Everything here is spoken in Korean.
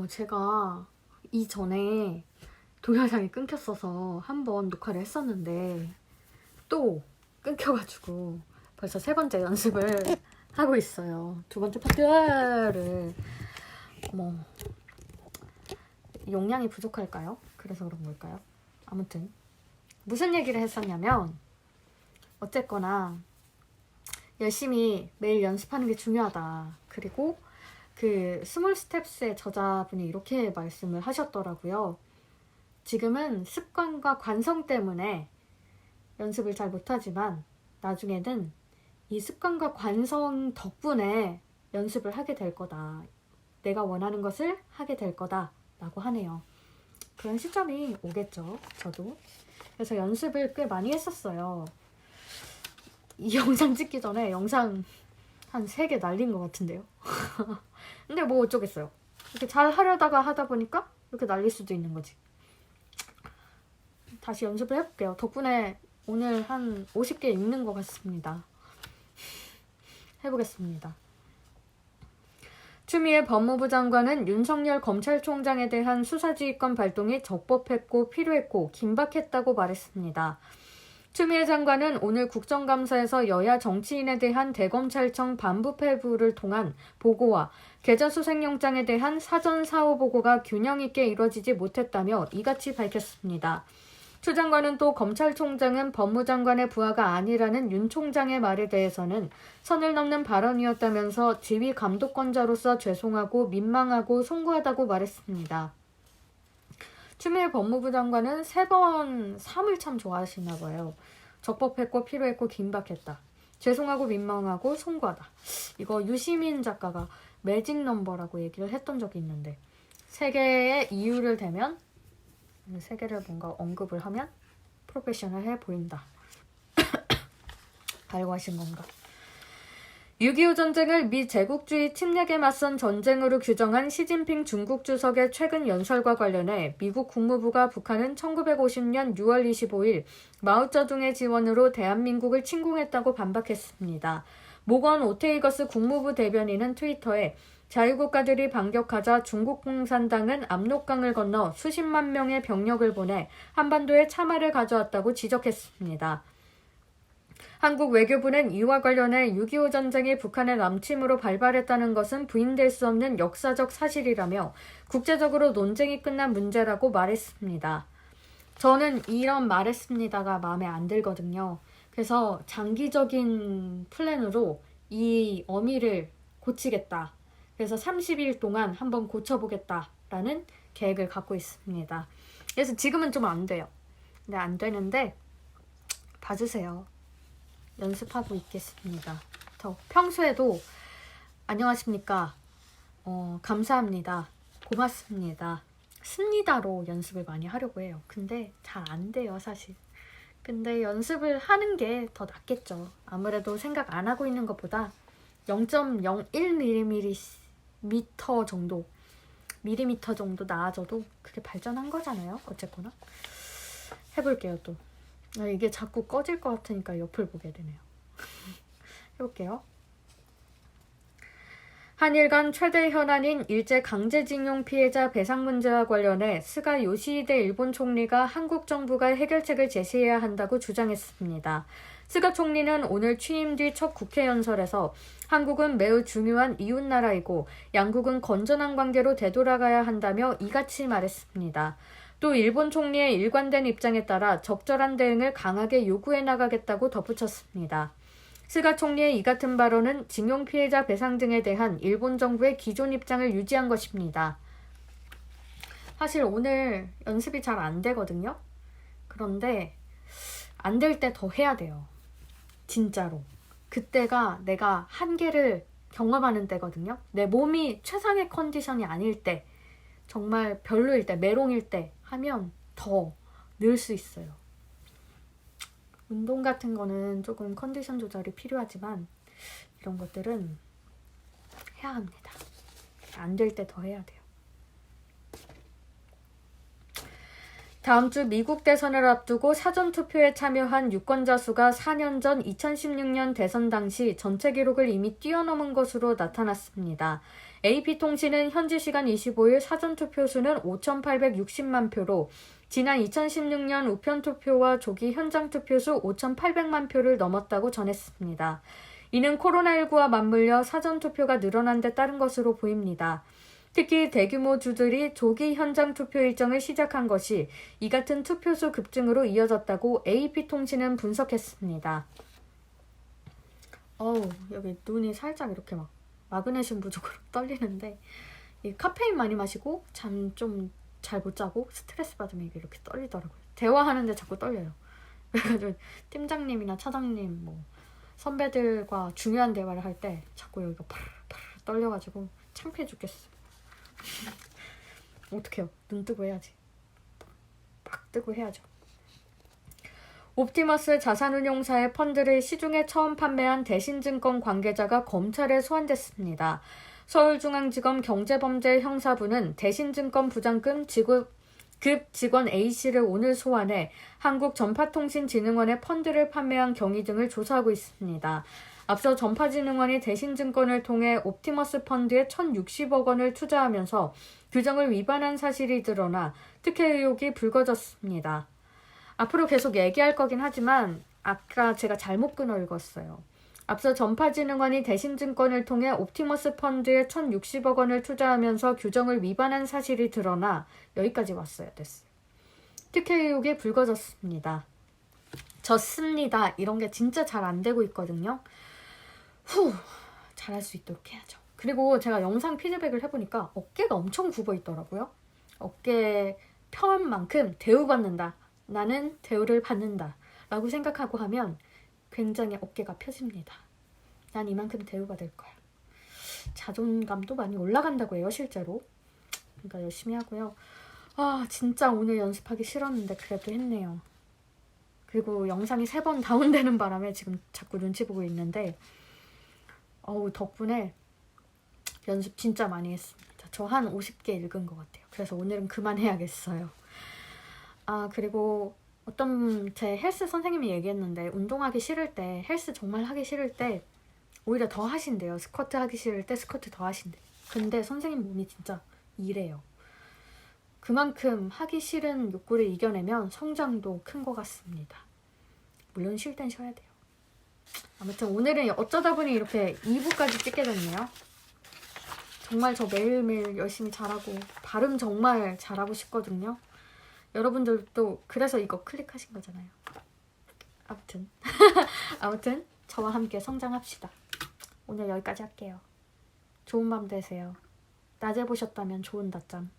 제가 이전에 동영상이 끊겼어서 한번 녹화를 했었는데 또 끊겨가지고 벌써 세 번째 연습을 하고 있어요. 두 번째 파트를 용량이 부족할까요? 그래서 그런 걸까요? 아무튼 무슨 얘기를 했었냐면 어쨌거나 열심히 매일 연습하는 게 중요하다. 그리고 그 스몰 스텝스의 저자분이 이렇게 말씀을 하셨더라고요. 지금은 습관과 관성 때문에 연습을 잘 못하지만 나중에는 이 습관과 관성 덕분에 연습을 하게 될 거다. 내가 원하는 것을 하게 될 거다 라고 하네요. 그런 시점이 오겠죠. 저도. 그래서 연습을 꽤 많이 했었어요. 이 영상 찍기 전에 영상 한 3개 날린 것 같은데요. 근데 뭐 어쩌겠어요. 이렇게 잘 하려다가 하다 보니까 이렇게 날릴 수도 있는 거지. 다시 연습을 해볼게요. 덕분에 오늘 한 50개 읽는 것 같습니다. 해보겠습니다. 추미애 법무부 장관은 윤석열 검찰총장에 대한 수사지휘권 발동이 적법했고 필요했고 긴박했다고 말했습니다. 추미애 장관은 오늘 국정감사에서 여야 정치인에 대한 대검찰청 반부패부를 통한 보고와 계좌수색영장에 대한 사전 사후 보고가 균형 있게 이뤄지지 못했다며 이같이 밝혔습니다. 추 장관은 또 검찰총장은 법무장관의 부하가 아니라는 윤 총장의 말에 대해서는 선을 넘는 발언이었다면서 지휘 감독권자로서 죄송하고 민망하고 송구하다고 말했습니다. 추미애 법무부 장관은 3번 3을 참 좋아하시나 봐요. 적법했고 필요했고 긴박했다. 죄송하고 민망하고 송구하다. 이거 유시민 작가가 매직 넘버라고 얘기를 했던 적이 있는데 3개의 이유를 대면 3개를 뭔가 언급을 하면 프로페셔널해 보인다. 알고 하신 건가? 6.25 전쟁을 미제국주의 침략에 맞선 전쟁으로 규정한 시진핑 중국 주석의 최근 연설과 관련해 미국 국무부가 북한은 1950년 6월 25일 마오쩌둥의 지원으로 대한민국을 침공했다고 반박했습니다. 모건 오테이거스 국무부 대변인은 트위터에 자유국가들이 반격하자 중국 공산당은 압록강을 건너 수십만 명의 병력을 보내 한반도에 참화를 가져왔다고 지적했습니다. 한국 외교부는 이와 관련해 6.25 전쟁이 북한의 남침으로 발발했다는 것은 부인될 수 없는 역사적 사실이라며 국제적으로 논쟁이 끝난 문제라고 말했습니다. 저는 이런 말했습니다가 마음에 안 들거든요. 그래서 장기적인 플랜으로 이 어미를 고치겠다. 그래서 30일 동안 한번 고쳐보겠다라는 계획을 갖고 있습니다. 그래서 지금은 좀 안 돼요. 근데 안 되는데 봐주세요. 연습하고 있겠습니다. 저 평소에도 안녕하십니까, 감사합니다, 고맙습니다, 습니다로 연습을 많이 하려고 해요. 근데 잘 안 돼요, 사실. 근데 연습을 하는 게 더 낫겠죠. 아무래도 생각 안 하고 있는 것보다 0.01mm 정도, 밀리미터 정도 나아져도 그게 발전한 거잖아요. 어쨌거나 해볼게요. 또 이게 자꾸 꺼질 것 같으니까 옆을 보게 되네요. 해볼게요. 한일 간 최대 현안인 일제 강제징용 피해자 배상 문제와 관련해 스가 요시히데 일본 총리가 한국 정부가 해결책을 제시해야 한다고 주장했습니다. 스가 총리는 오늘 취임 뒤 첫 국회 연설에서 한국은 매우 중요한 이웃나라이고 양국은 건전한 관계로 되돌아가야 한다며 이같이 말했습니다. 또 일본 총리의 일관된 입장에 따라 적절한 대응을 강하게 요구해 나가겠다고 덧붙였습니다. 스가 총리의 이 같은 발언은 징용 피해자 배상 등에 대한 일본 정부의 기존 입장을 유지한 것입니다. 사실 오늘 연습이 잘 안 되거든요. 그런데 안 될 때 더 해야 돼요. 진짜로. 그때가 내가 한계를 경험하는 때거든요. 내 몸이 최상의 컨디션이 아닐 때, 정말 별로일 때, 메롱일 때 하면 더 늘 수 있어요. 운동 같은 거는 조금 컨디션 조절이 필요하지만 이런 것들은 해야 합니다. 안 될 때 더 해야 돼요. 다음 주 미국 대선을 앞두고 사전투표에 참여한 유권자 수가 4년 전 2016년 대선 당시 전체 기록을 이미 뛰어넘은 것으로 나타났습니다. AP통신은 현지 시간 25일 사전투표 수는 5,860만 표로 지난 2016년 우편투표와 조기 현장투표수 5,800만 표를 넘었다고 전했습니다. 이는 코로나19와 맞물려 사전투표가 늘어난 데 따른 것으로 보입니다. 특히 대규모 주들이 조기 현장 투표 일정을 시작한 것이 이 같은 투표수 급증으로 이어졌다고 AP통신은 분석했습니다. 여기 눈이 살짝 이렇게 막 마그네슘 부족으로 떨리는데 이 카페인 많이 마시고 잠 좀 잘 못 자고 스트레스 받으면 이게 이렇게 떨리더라고요. 대화하는데 자꾸 떨려요. 그래가지고 팀장님이나 차장님 뭐 선배들과 중요한 대화를 할 때 자꾸 여기가 파르르 떨려가지고 창피해 죽겠어요. 어떡해요. 눈 뜨고 해야지. 막 뜨고 해야죠. 옵티머스 자산운용사의 펀드를 시중에 처음 판매한 대신증권 관계자가 검찰에 소환됐습니다. 서울중앙지검 경제범죄형사부는 대신증권 부장급 직원 A씨를 오늘 소환해 한국전파통신진흥원의 펀드를 판매한 경위 등을 조사하고 있습니다. 앞서 전파진흥원이 대신증권을 통해 옵티머스 펀드에 1,060억 원을 투자하면서 규정을 위반한 사실이 드러나 특혜 의혹이 불거졌습니다. 앞으로 계속 얘기할 거긴 하지만 아까 제가 잘못 끊어 읽었어요. 앞서 전파진흥원이 대신증권을 통해 옵티머스 펀드에 1,060억 원을 투자하면서 규정을 위반한 사실이 드러나 여기까지 왔어야 됐어요. 특혜 의혹이 불거졌습니다. 졌습니다. 이런 게 진짜 잘 안 되고 있거든요. 잘할 수 있도록 해야죠. 그리고 제가 영상 피드백을 해보니까 어깨가 엄청 굽어 있더라고요. 어깨 편만큼 대우받는다. 나는 대우를 받는다. 라고 생각하고 하면 굉장히 어깨가 펴집니다. 난 이만큼 대우받을 거야. 자존감도 많이 올라간다고 해요, 실제로. 그러니까 열심히 하고요. 진짜 오늘 연습하기 싫었는데 그래도 했네요. 그리고 영상이 3번 다운되는 바람에 지금 자꾸 눈치 보고 있는데 덕분에 연습 진짜 많이 했습니다. 저 한 50개 읽은 것 같아요. 그래서 오늘은 그만해야겠어요. 그리고 어떤 제 헬스 선생님이 얘기했는데 운동하기 싫을 때, 헬스 정말 하기 싫을 때 오히려 더 하신대요. 스쿼트 하기 싫을 때 스쿼트 더 하신대요. 근데 선생님 몸이 진짜 이래요. 그만큼 하기 싫은 욕구를 이겨내면 성장도 큰 것 같습니다. 물론 쉴 땐 쉬어야 돼요. 아무튼 오늘은 어쩌다 보니 이렇게 2부까지 찍게 됐네요. 정말 저 매일매일 열심히 잘하고 발음 정말 잘하고 싶거든요. 여러분들도 그래서 이거 클릭하신 거잖아요. 아무튼 저와 함께 성장합시다. 오늘 여기까지 할게요. 좋은 밤 되세요. 낮에 보셨다면 좋은 낮잠.